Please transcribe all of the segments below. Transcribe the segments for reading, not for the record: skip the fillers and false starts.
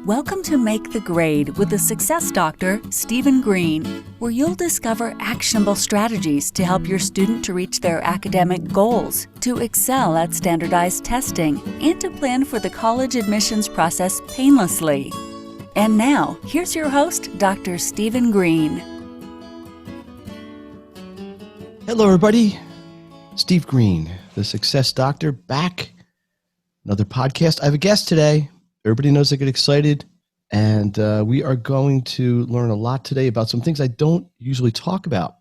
Welcome to Make the Grade with the Success Doctor, Stephen Greene, where you'll discover actionable strategies to help your student to reach their academic goals, to excel at standardized testing, and to plan for the college admissions process painlessly. And now, here's your host, Dr. Stephen Greene. Hello, everybody. Steve Greene, the Success Doctor, back. Another podcast. I have a guest today. Everybody knows I get excited, and we are going to learn a lot today about some things I don't usually talk about.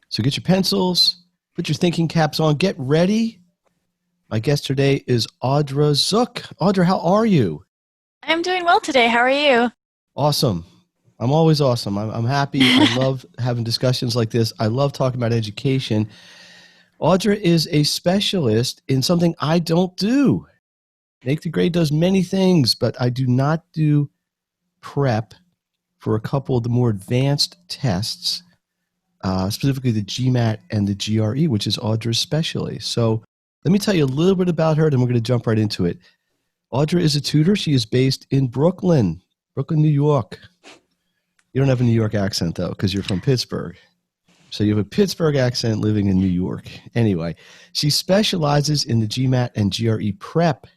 So get your pencils, put your thinking caps on, get ready. My guest today is Audra Zook. Audra, how are you? I'm doing well today. How are you? Awesome. I'm always awesome. I'm happy. I love having discussions like this. I love talking about education. Audra is a specialist in something I don't do. Make the Grade does many things, but I do not do prep for a couple of the more advanced tests, specifically the GMAT and the GRE, which is Audra's specialty. So let me tell you a little bit about her, then we're going to jump right into it. Audra is a tutor. She is based in Brooklyn, New York. You don't have a New York accent, though, because you're from Pittsburgh. So you have a Pittsburgh accent living in New York. Anyway, she specializes in the GMAT and GRE prep.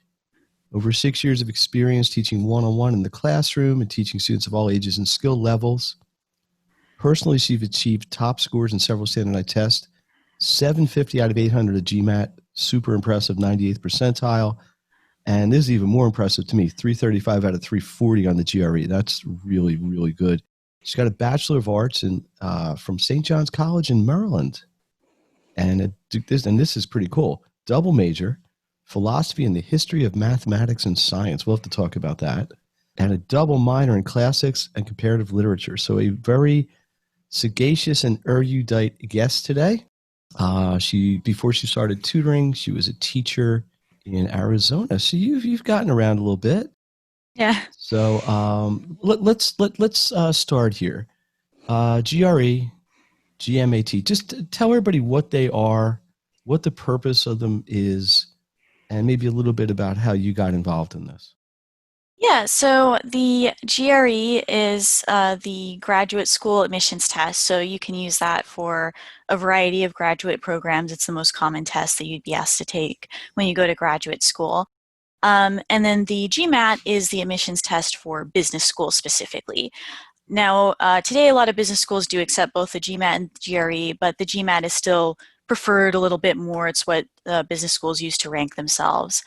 Over 6 years of experience teaching one-on-one in the classroom and teaching students of all ages and skill levels. Personally, she's achieved top scores in several standardized tests, 750 out of 800 at GMAT, super impressive, 98th percentile. And this is even more impressive to me, 335 out of 340 on the GRE. That's really, really good. She's got a Bachelor of Arts from St. John's College in Maryland. And this is pretty cool. Double major. Philosophy and the history of mathematics and science. We'll have to talk about that. And a double minor in classics and comparative literature. So a very sagacious and erudite guest today. Before she started tutoring, she was a teacher in Arizona. So you've gotten around a little bit. Yeah. So let's start here. GRE, GMAT. Just tell everybody what they are, what the purpose of them is, and maybe a little bit about how you got involved in this. Yeah, so the GRE is the graduate school admissions test. So you can use that for a variety of graduate programs. It's the most common test that you'd be asked to take when you go to graduate school. And then the GMAT is the admissions test for business school specifically. Now, today a lot of business schools do accept both the GMAT and the GRE, but the GMAT is still preferred a little bit more. It's what business schools use to rank themselves.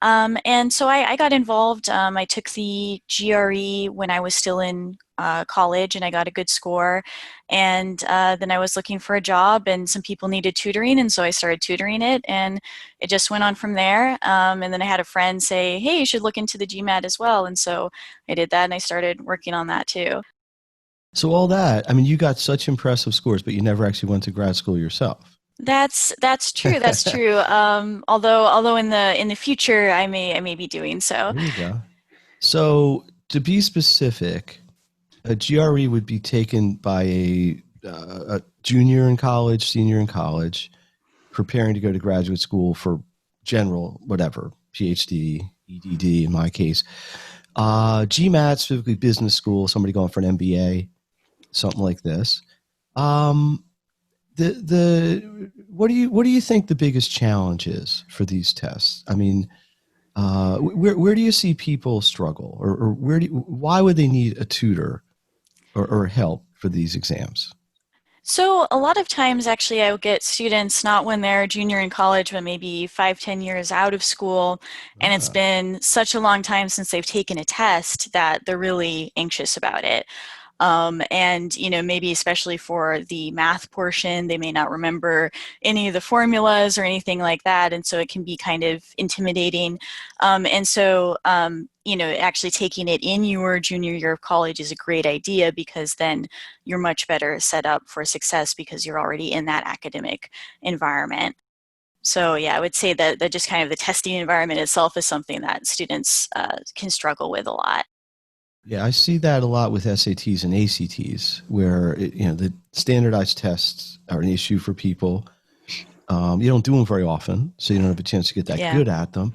And so I got involved. I took the GRE when I was still in college, and I got a good score. And then I was looking for a job, and some people needed tutoring, and so I started tutoring it, and it just went on from there. And then I had a friend say, hey, you should look into the GMAT as well. And so I did that, and I started working on that too. So all that, I mean, you got such impressive scores, but you never actually went to grad school yourself. That's true. That's true. Although in the future I may be doing so. There you go. So to be specific, a GRE would be taken by a junior in college, senior in college, preparing to go to graduate school for general whatever, PhD, EDD in my case. GMAT, specifically business school, somebody going for an MBA, something like this. What do you think the biggest challenge is for these tests? I mean, where do you see people struggle, or why would they need a tutor or help for these exams? So a lot of times, actually, I will get students not when they're junior in college, but maybe 5-10 years out of school, and it's been such a long time since they've taken a test that they're really anxious about it. And, maybe especially for the math portion, they may not remember any of the formulas or anything like that. And so it can be kind of intimidating. And so, actually taking it in your junior year of college is a great idea, because then you're much better set up for success because you're already in that academic environment. So yeah, I would say that just kind of the testing environment itself is something that students can struggle with a lot. Yeah, I see that a lot with SATs and ACTs, where the standardized tests are an issue for people. You don't do them very often, so you don't have a chance to get that good at them.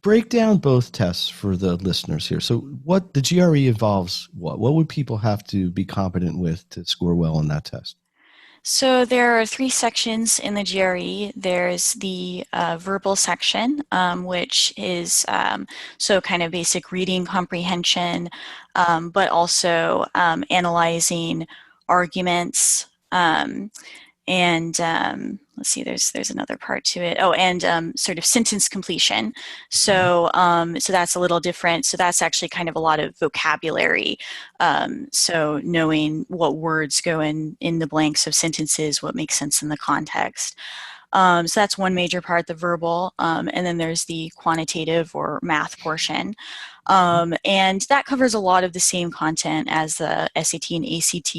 break down both tests for the listeners here. So what the GRE involves, what would people have to be competent with to score well on that test? So there are 3 sections in the GRE. There's the verbal section, which is so kind of basic reading comprehension, but also analyzing arguments, and let's see, there's another part to it. Oh, and sort of sentence completion. So so that's a little different. So that's actually kind of a lot of vocabulary. So knowing what words go in the blanks of sentences, what makes sense in the context. So that's one major part, the verbal, and then there's the quantitative or math portion. And that covers a lot of the same content as the SAT and ACT.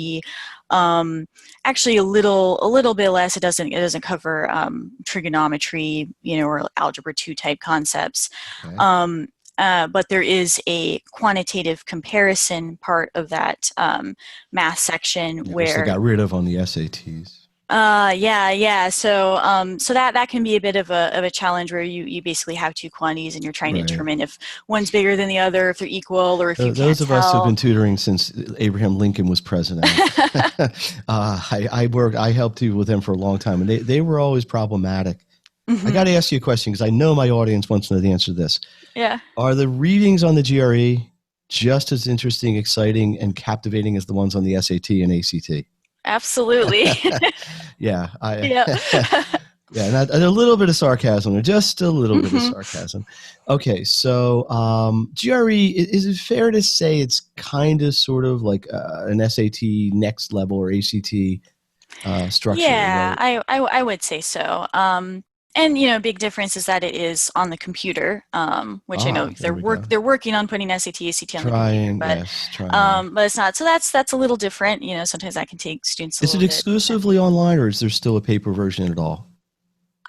Actually, a little bit less. It doesn't cover trigonometry, or algebra 2 type concepts. Okay. But there is a quantitative comparison part of that math section which they got rid of on the SATs. Yeah. So that can be a bit of a challenge where you basically have 2 quantities and you're trying to determine if one's bigger than the other, if they're equal, or if you can't tell. Those of us who've been tutoring since Abraham Lincoln was president. I helped you with them for a long time, and they were always problematic. Mm-hmm. I got to ask you a question because I know my audience wants to know the answer to this. Yeah. Are the readings on the GRE just as interesting, exciting, and captivating as the ones on the SAT and ACT? Absolutely. Yeah. Yeah, and a little bit of sarcasm, or just a little bit of sarcasm. Okay, so GRE, is it fair to say it's kind of sort of like an SAT next level or ACT structure? Yeah, right? I would say so. And big difference is that it is on the computer, which I know they're working on putting SAT, ACT on the computer, but it's not. So that's a little different. Sometimes that can take students a little bit. Is it exclusively online, or is there still a paper version at all?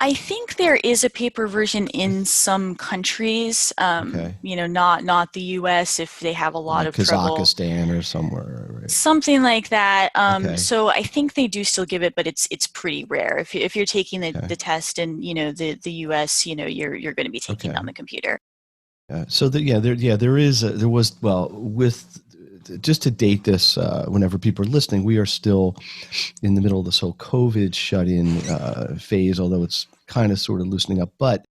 I think there is a paper version in some countries, not the U.S. if they have a lot of trouble. Kazakhstan or somewhere, right? Something like that. So I think they do still give it, but it's pretty rare. If you're taking the test in the U.S., you're going to be taking it on the computer. So there was with. Just to date this, whenever people are listening, we are still in the middle of this whole COVID shut-in phase, although it's kind of sort of loosening up. But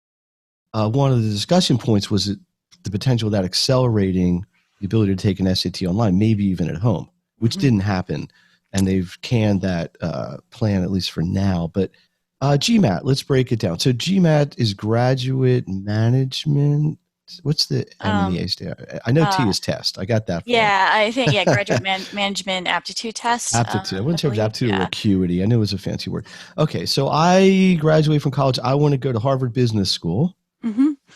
one of the discussion points was the potential of that accelerating the ability to take an SAT online, maybe even at home, which didn't happen. And they've canned that plan, at least for now. But GMAT, let's break it down. So GMAT is graduate management. What's the MBA stand? I know T is test. I got that. Yeah, I think graduate management aptitude test. Aptitude. I wasn't sure if aptitude or acuity. I knew it was a fancy word. Okay, so I graduate from college. I want to go to Harvard Business School,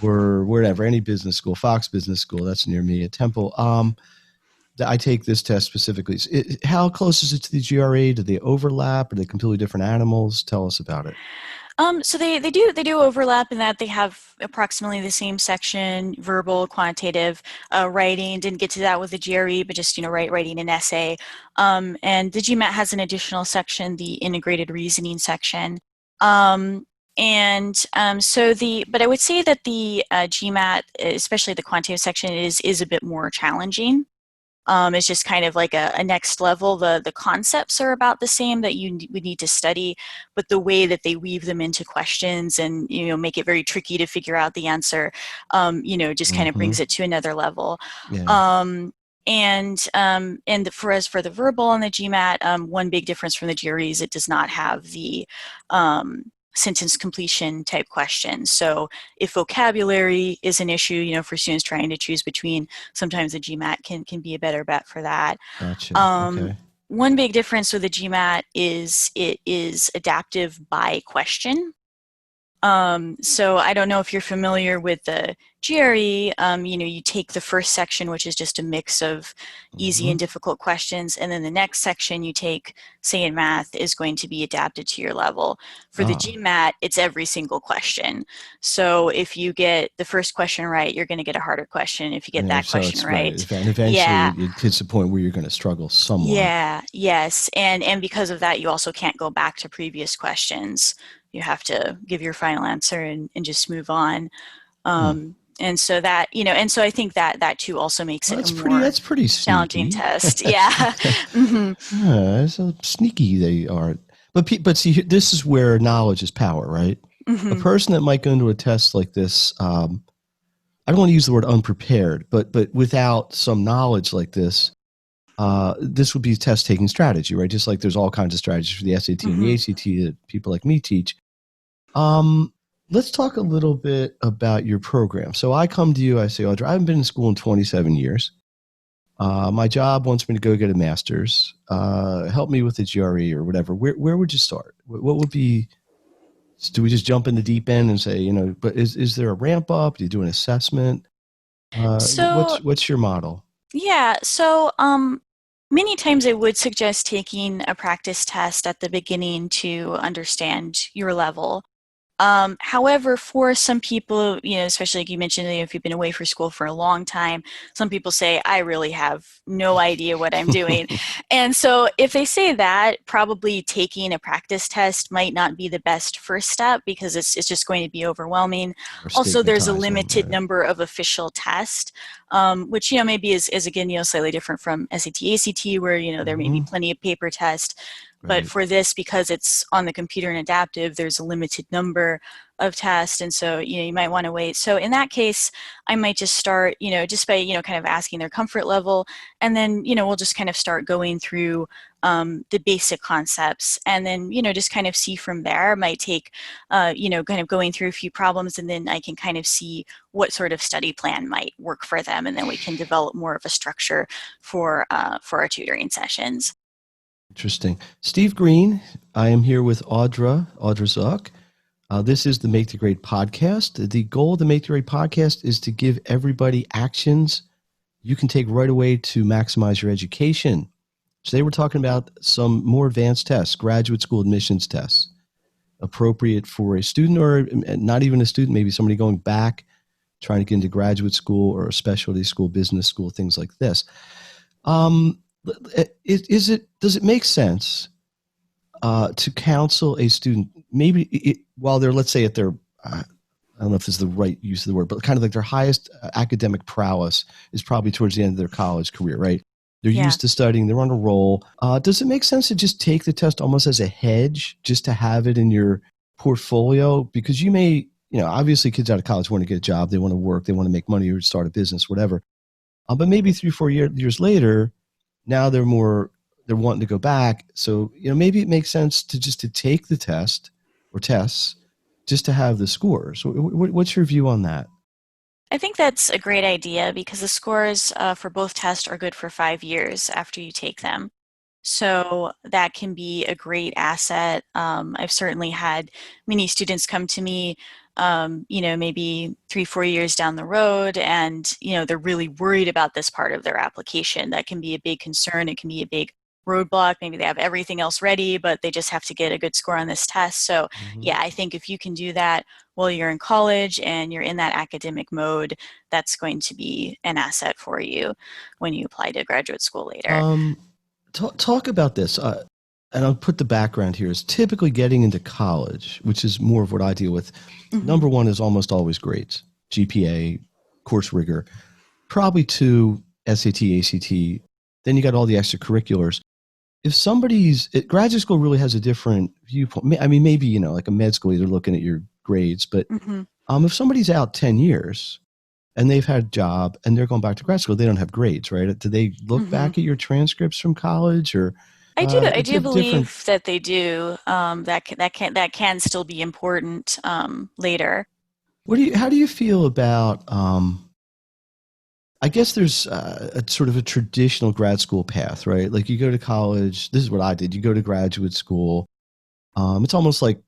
or wherever, any business school, Fox Business School. That's near me at Temple. I take this test specifically. How close is it to the GRE? Do they overlap? Are they completely different animals? Tell us about it. So they do overlap in that they have approximately the same section: verbal, quantitative, writing. Didn't get to that with the GRE, but just writing an essay. And the GMAT has an additional section, the integrated reasoning section. But I would say that the GMAT, especially the quantitative section, is a bit more challenging. It's just kind of like a next level. The concepts are about the same that you would need to study, but the way that they weave them into questions and make it very tricky to figure out the answer, just kind of brings it to another level. Yeah. For the verbal and the GMAT, one big difference from the GRE is it does not have the sentence completion type questions. So if vocabulary is an issue, for students trying to choose between, sometimes the GMAT can be a better bet for that. Gotcha. Okay. One big difference with the GMAT is it is adaptive by question. So I don't know if you're familiar with the GRE, you take the first section, which is just a mix of easy and difficult questions, and then the next section you take, say in math, is going to be adapted to your level. For the GMAT, it's every single question. So if you get the first question right, you're going to get a harder question. If you get that question right. And eventually it gets to the point where you're going to struggle somewhat. Yeah, yes. And because of that, you also can't go back to previous questions. You have to give your final answer and just move on. And so that, and so I think that too also makes Well, it a more that's pretty challenging sneaky. test. Yeah. So sneaky they are. But see, this is where knowledge is power, right? A person that might go into a test like this, I don't want to use the word unprepared, but without some knowledge like this, this would be test taking strategy, right? Just like there's all kinds of strategies for the SAT and the ACT that people like me teach. Let's talk a little bit about your program. So I come to you, I say, Audra, I haven't been in school in 27 years. My job wants me to go get a master's. Help me with the GRE or whatever. Where would you start? What would be? Do we just jump in the deep end and say, but is there a ramp up? Do you do an assessment? So, What's your model? yeah. So, many times I would suggest taking a practice test at the beginning to understand your level. However, for some people, especially like you mentioned, if you've been away for school for a long time, some people say, I really have no idea what I'm doing. And so if they say that, probably taking a practice test might not be the best first step because it's just going to be overwhelming. Also, there's a limited number of official tests, which, maybe is again, slightly different from SAT, ACT, where, there may be plenty of paper tests. But for this, because it's on the computer and adaptive, there's a limited number of tests. And so, you might want to wait. So in that case, I might just start, just by, kind of asking their comfort level. And then, we'll just kind of start going through the basic concepts. And then, just kind of see from there. It might take, kind of going through a few problems. And then I can kind of see what sort of study plan might work for them. And then we can develop more of a structure for our tutoring sessions. Interesting. Steve Greene, I am here with Audra Zook. This is the Make the Grade podcast. The goal of the Make the Grade podcast is to give everybody actions you can take right away to maximize your education. Today we're talking about some more advanced tests, graduate school admissions tests, appropriate for a student or not even a student, maybe somebody going back, trying to get into graduate school or a specialty school, business school, things like this. Does it make sense to counsel a student maybe while they're, let's say, at their I don't know if this is the right use of the word, but kind of like their highest academic prowess is probably towards the end of their college career, right? They're used to studying, they're on a roll. Does it make sense to just take the test almost as a hedge, just to have it in your portfolio? Because you may, obviously kids out of college want to get a job, they want to work, they want to make money or start a business, whatever. But maybe 3-4 years later, now they're wanting to go back. So, maybe it makes sense to take the test or tests just to have the scores. What's your view on that? I think that's a great idea because the scores for both tests are good for 5 years after you take them. So that can be a great asset. I've certainly had many students come to me, maybe 3-4 years down the road, and, they're really worried about this part of their application. That can be a big concern. It can be a big roadblock. Maybe they have everything else ready, but they just have to get a good score on this test. So yeah, I think if you can do that while you're in college and you're in that academic mode, that's going to be an asset for you when you apply to graduate school later. Talk about this. And I'll put the background here is typically getting into college, which is more of what I deal with. Number one is almost always grades, GPA, course rigor, probably 2, SAT, ACT. Then you got all the extracurriculars. If graduate school really has a different viewpoint. I mean, maybe, like a med school, they're looking at your grades, but if somebody's out 10 year and they've had a job and they're going back to grad school, they don't have grades, right? Do they look back at your transcripts from college or? I do believe that they do. That can still be important later. How do you feel about? I guess there's a sort of a traditional grad school path, right? Like you go to college. This is what I did. You go to graduate school. It's almost like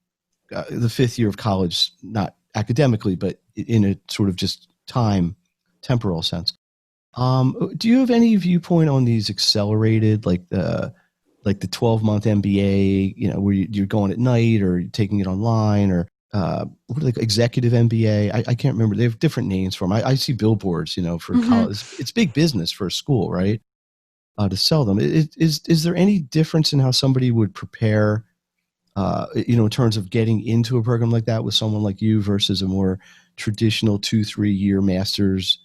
the 5th year of college, not academically, but in a sort of just temporal sense. Do you have any viewpoint on these accelerated, like the 12-month MBA, where you're going at night or you're taking it online, or what are they, executive MBA? I can't remember. They have different names for them. I see billboards, for college. It's big business for a school, right? To sell them. Is there any difference in how somebody would prepare, in terms of getting into a program like that with someone like you versus a more traditional 2-3 year master's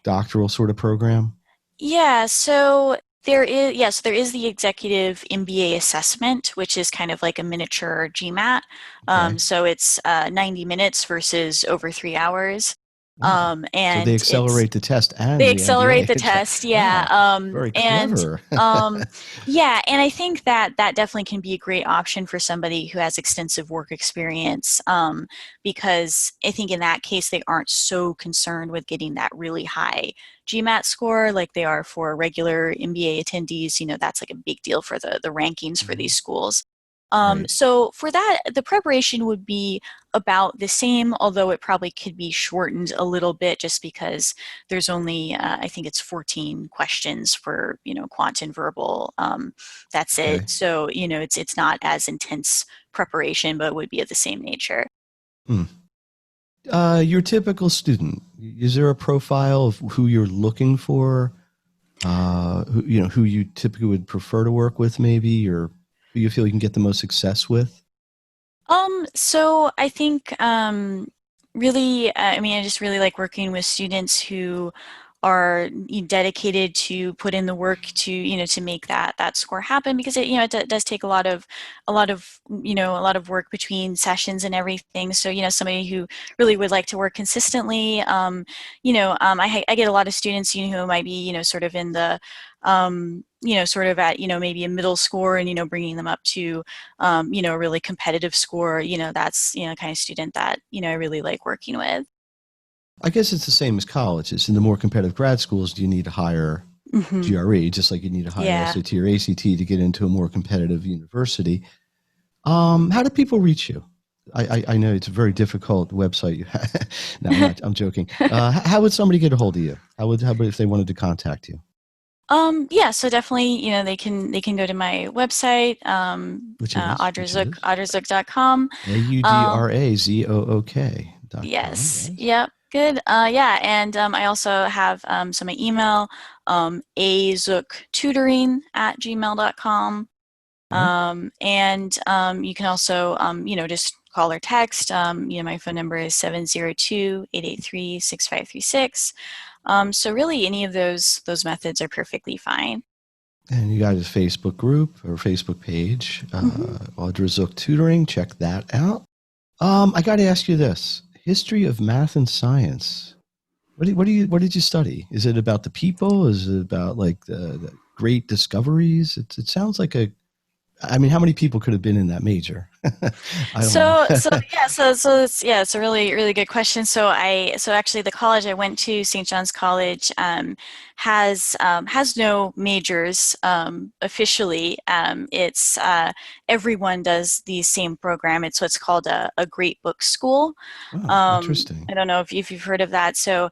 doctoral sort of program? Yeah, so there is the executive MBA assessment, which is kind of like a miniature GMAT. Okay. So it's 90 minutes versus over 3 hours. Wow. So they And accelerate the test and they the accelerate MBA. the test, yeah. Wow. Very And clever. yeah, and I think that that definitely can be a great option for somebody who has extensive work experience, because I think in that case they aren't so concerned with getting that really high GMAT score like they are for regular MBA attendees. That's like a big deal for the rankings for these schools. Right. So for that, the preparation would be about the same, although it probably could be shortened a little bit just because there's only, I think it's 14 questions for, quant and verbal. That's Okay. it. So, it's not as intense preparation, but would be of the same nature. Hmm. Your typical student, is there a profile of who you're looking for? Who you typically would prefer to work with maybe, or who you feel you can get the most success with? So I think really, I just really like working with students who are dedicated to put in the work to make that score happen, because it does take a lot of work between sessions and everything. So somebody who really would like to work consistently. I get a lot of students who might be sort of in the sort of at maybe a middle score, and bringing them up to a really competitive score. That's the kind of student that I really like working with. I guess it's the same as colleges. In the more competitive grad schools, you need a higher Mm-hmm. GRE, just like you need a higher Yeah. SAT or ACT to get into a more competitive university. How do people reach you? I know it's a very difficult website you have. No, I'm joking. How would somebody get a hold of you? How about if they wanted to contact you? Yeah, so definitely, they can go to my website, Which is? Audra Zook, audrazook.com. AUDRAZOOK.com. Yes. Yes. Yep. Good. Yeah, and I also have so my email, azooktutoring@gmail.com. And you can also just call or text. My phone number is 702-883-6536. So really any of those methods are perfectly fine. And you got a Facebook group or Facebook page, Audra Zook Tutoring. Check that out. I got to ask you this: history of math and science. What did you study? Is it about the people? Is it about like the great discoveries? It sounds like how many people could have been in that major? I don't know. It's a really really good question. So actually the college I went to, St. John's College, has no majors officially. It's everyone does the same program. It's what's called a great book school. Oh, interesting. I don't know if you've heard of that. So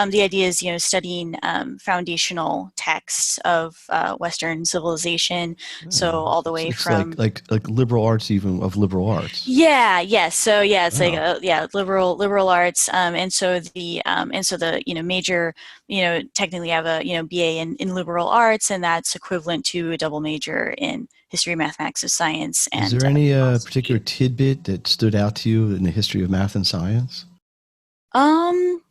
the idea is studying foundational texts of Western civilization. So all the way It's from like liberal arts, even of liberal arts. yeah, yes. So yeah, it's like Wow. liberal arts, and so the major, technically have a BA in liberal arts, and that's equivalent to a double major in history, mathematics, of science, Is and there any philosophy. particular tidbit that stood out to you in the history of math and science? Um,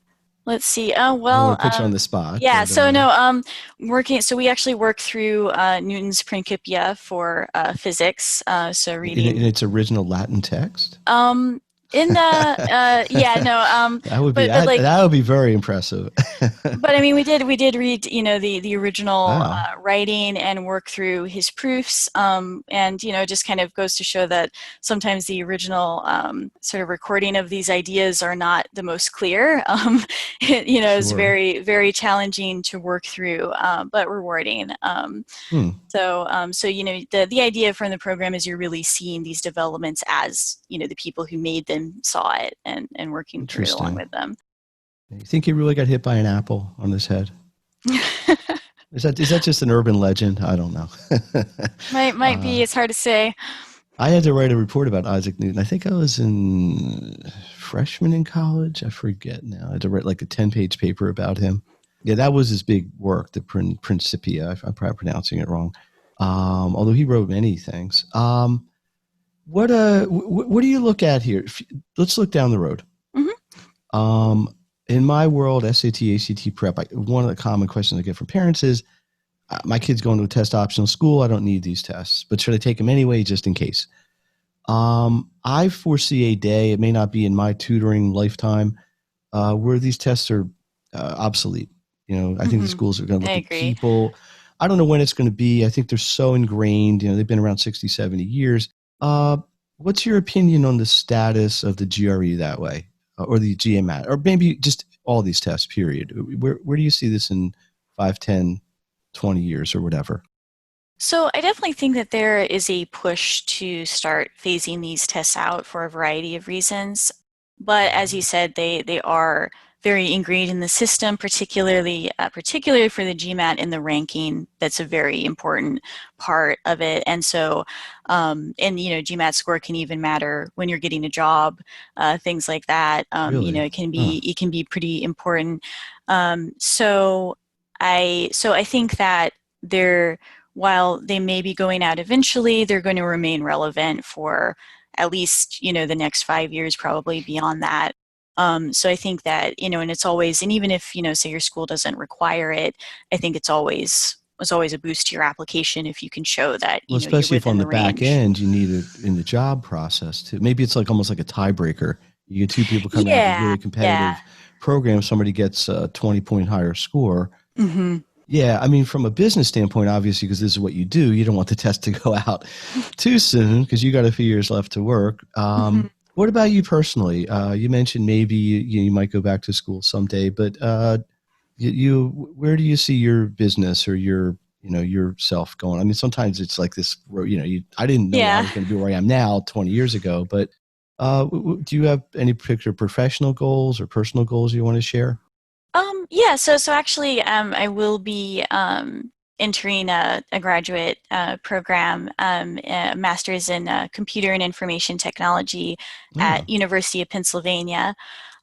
let's see. Oh I don't well, want to put you on the spot, yeah. but So no, working. So we actually work through Newton's Principia for physics. So in reading. its original Latin text. Um, in the yeah, no, like that would be very impressive. but I mean, we did read, the original Wow. writing and work through his proofs, and it just kind of goes to show that sometimes the original sort of recording of these ideas are not the most clear. It's Sure. very very challenging to work through, but rewarding. Hmm. So the idea from the program is you're really seeing these developments as the people who made them saw it, and working through it along Interesting. with them. You think he really got hit by an apple on his head? Is that just an urban legend? I don't know. Might be. It's hard to say. I had to write a report about Isaac Newton. I think I was in freshman in college. I forget now. I had to write like a 10-page paper about him. Yeah, that was his big work, the Principia. I'm probably pronouncing it wrong. Although he wrote many things. What do you look at here? Let's look down the road. Mhm. In my world, SAT, ACT prep, one of the common questions I get from parents is, my kid's going to a test optional school. I don't need these tests, but should I take them anyway, just in case? I foresee a day, it may not be in my tutoring lifetime, where these tests are obsolete. I think the schools are going to I look at agree. people. I don't know when it's going to be. I think they're so ingrained. They've been around 60, 70 years. What's your opinion on the status of the GRE that way, or the GMAT, or maybe just all these tests, period? Where do you see this in 5, 10, 20 years or whatever? So I definitely think that there is a push to start phasing these tests out for a variety of reasons. But as you said, they are very ingrained in the system, particularly for the GMAT in the ranking. That's a very important part of it. And so, GMAT score can even matter when you're getting a job, things like that. Really? It can be pretty important. So I think that they're while they may be going out eventually, they're going to remain relevant for at least, the next 5 years, probably beyond that. So I think that, and it's always, and even if, say your school doesn't require it, I think it's always a boost to your application if you can show that, Well, you're especially if on within the the back range. end, you need it in the job process too. Maybe it's like almost like a tiebreaker. You get two people coming out of a Yeah, really yeah. competitive program. Somebody gets a 20-point higher score. Mm-hmm. Yeah, I mean, from a business standpoint, obviously, because this is what you do, you don't want the test to go out too soon because you got a few years left to work. Mm-hmm. What about you personally? You mentioned maybe you might go back to school someday, but where do you see your business or yourself going? I mean, sometimes it's like this. I didn't know I Yeah. was going to be where I am now 20 years ago, but do you have any particular professional goals or personal goals you want to share? Yeah, so actually, I will be entering a graduate program, a master's in computer and information technology Oh, at University of Pennsylvania.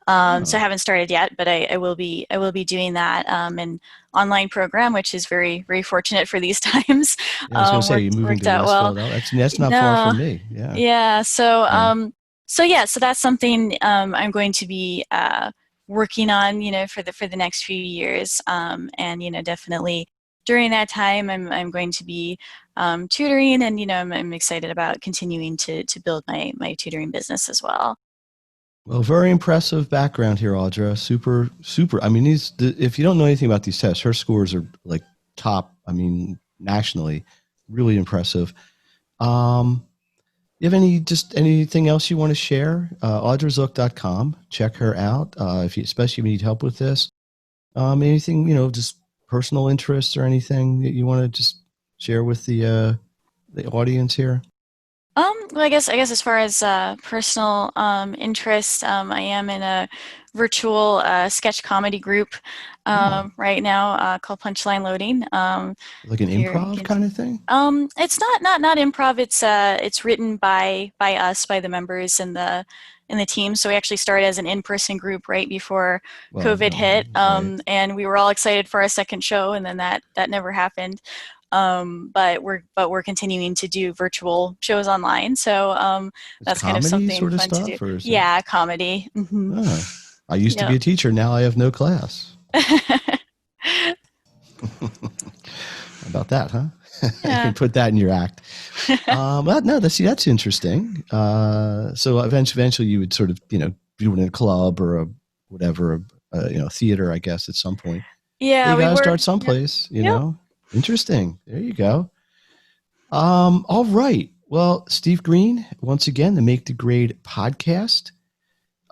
So I oh. haven't started yet, but I will be doing that, an online program, which is very, very fortunate for these times. Yeah, I was going to say, you're moving Worked to out West well. Philadelphia. That's not far No, from me. Yeah. yeah. Yeah. So that's something I'm going to be working on, for the next few years. And definitely during that time, I'm going to be tutoring, and I'm excited about continuing to build my tutoring business as well. Well, very impressive background here, Audra. Super, super. I mean, if you don't know anything about these tests, her scores are like top. I mean, nationally, really impressive. Um, you have anything else you want to share? AudraZook.com. Check her out. Especially if you need help with this. Anything, just personal interests or anything that you want to just share with the audience here? Well, I guess as far as personal interest, I am in a virtual sketch comedy group Oh, right now called Punchline Loading. like an If you're improv kind of thing? it's not improv. It's written by us, by the members in the team. So we actually started as an in-person group right before Well, COVID hit, right. and we were all excited for our second show, and then that never happened. But we're continuing to do virtual shows online. So It's that's kind of comedy something sort of fun to do. stuff, or is it? Yeah, comedy. Oh, I used to be Yep. a teacher. Now I have no class. How about that, huh? You Yeah. can put that in your act. Well, no, that's interesting. So eventually you would sort of, do it in a club or a whatever, theater, I guess, at some point. You Yeah, we got to were. start Yep. someplace, Yep. Interesting. There you go. All right. Well, Steve Greene, once again, the Make the Grade podcast,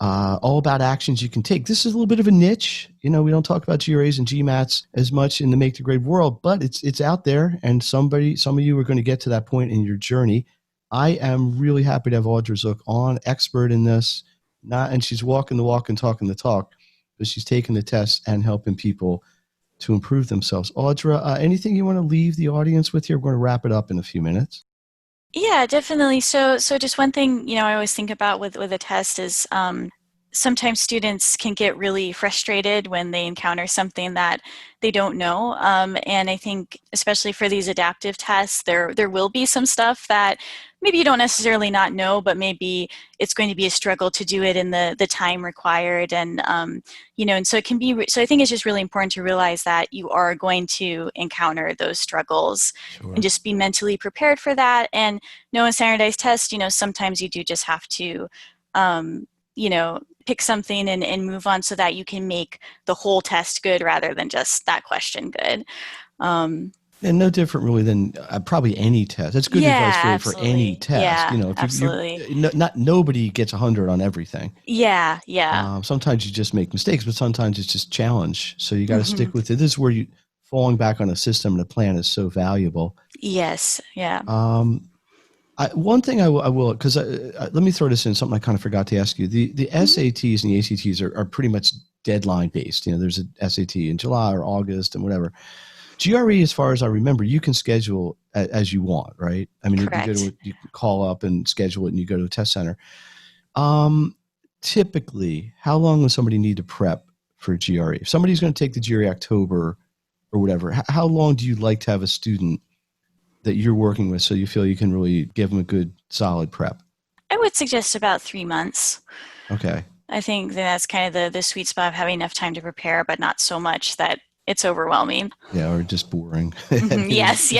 all about actions you can take. This is a little bit of a niche. We don't talk about GRAs and GMATs as much in the Make the Grade world, but it's out there, and some of you are going to get to that point in your journey. I am really happy to have Audra Zook on, expert in this, and she's walking the walk and talking the talk, but she's taking the test and helping people to improve themselves. Audra, anything you want to leave the audience with here? We're going to wrap it up in a few minutes. Yeah, definitely. So just one thing, I always think about with a test is sometimes students can get really frustrated when they encounter something that they don't know. And I think especially for these adaptive tests, there will be some stuff that maybe you don't necessarily not know, but maybe it's going to be a struggle to do it in the time required. And, and so it can be, so I think it's just really important to realize that you are going to encounter those struggles. Sure. And just be mentally prepared for that. And know in standardized tests, sometimes you do just have to, pick something and move on so that you can make the whole test good rather than just that question good. And no different really than probably any test. That's good advice for any test. Yeah, If absolutely. Nobody gets 100 on everything. Yeah. Sometimes you just make mistakes, but sometimes it's just challenge. So you got to stick with it. This is where falling back on a system and a plan is so valuable. Yes. Yeah. One thing I will, because let me throw this in, something I kind of forgot to ask you. The SATs and the ACTs are pretty much deadline based. There's a SAT in July or August and whatever. GRE, as far as I remember, you can schedule as you want, right? I mean, you can call up and schedule it and you go to a test center. Typically, how long will somebody need to prep for GRE? If somebody's going to take the GRE October or whatever, how long do you like to have a student that you're working with so you feel you can really give them a good, solid prep? I would suggest about 3 months. Okay. I think that's kind of the sweet spot of having enough time to prepare, but not so much that it's overwhelming. Yeah, or just boring. Yes,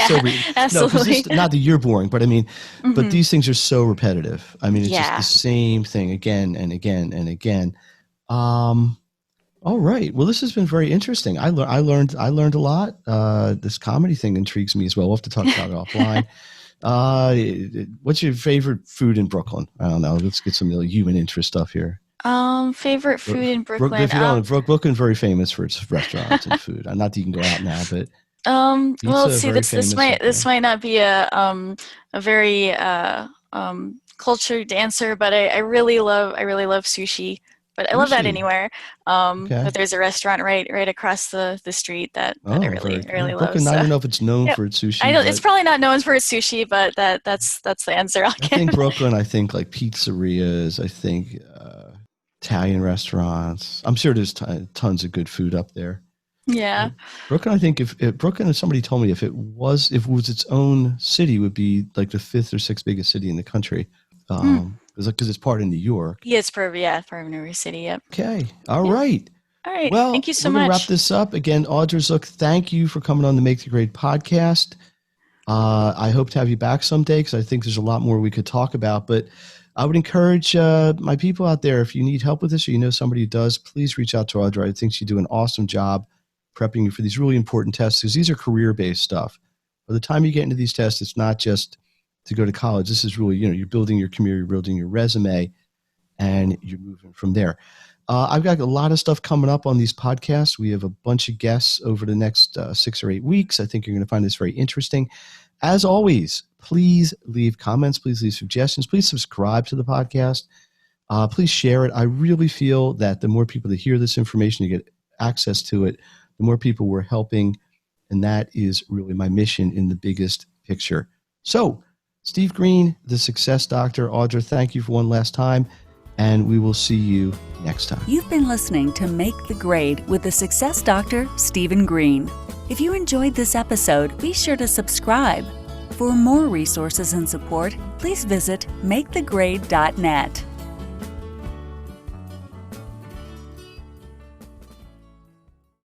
absolutely. No, not that you're boring, but I mean, but these things are so repetitive. I mean, it's just the same thing again and again and again. All right. Well, this has been very interesting. I learned a lot. This comedy thing intrigues me as well. We'll have to talk about it offline. What's your favorite food in Brooklyn? I don't know. Let's get some human interest stuff here. Favorite food in Brooklyn. If you don't, Brooklyn's very famous for its restaurants and food. Not that you can go out now, but well, let's see. This might not be a very cultured answer, but I really love sushi. But I love that anywhere. But there's a restaurant right across the street that I really love. Brooklyn, I don't know if it's known for its sushi. I know it's probably not known for its sushi, but that's the answer I'll give. I think Brooklyn. I think like pizzerias. I think Italian restaurants. I'm sure there's tons of good food up there. Yeah. Brooklyn. I think if Brooklyn, somebody told me if it was its own city, would be like the 5th or 6th biggest city in the country. Because it's part of New York. Yeah, it's part of New York City. Yep. Okay. All right. Well, thank you so much. We're going to wrap this up. Again, Audra Zook, thank you for coming on the Make the Grade podcast. I hope to have you back someday because I think there's a lot more we could talk about. But I would encourage my people out there, if you need help with this or you know somebody who does, please reach out to Audra. I think she'd do an awesome job prepping you for these really important tests because these are career-based stuff. By the time you get into these tests, it's not just to go to college. This is really, you're building your career, you're building your resume, and you're moving from there. I've got a lot of stuff coming up on these podcasts. We have a bunch of guests over the next 6 or 8 weeks. I think you're going to find this very interesting. As always, please leave comments. Please leave suggestions. Please subscribe to the podcast. Please share it. I really feel that the more people that hear this information, you get access to it, the more people we're helping. And that is really my mission in the biggest picture. So, Steve Greene, the Success Doctor. Audra, thank you for one last time, and we will see you next time. You've been listening to Make the Grade with the Success Doctor, Stephen Greene. If you enjoyed this episode, be sure to subscribe. For more resources and support, please visit makethegrade.net.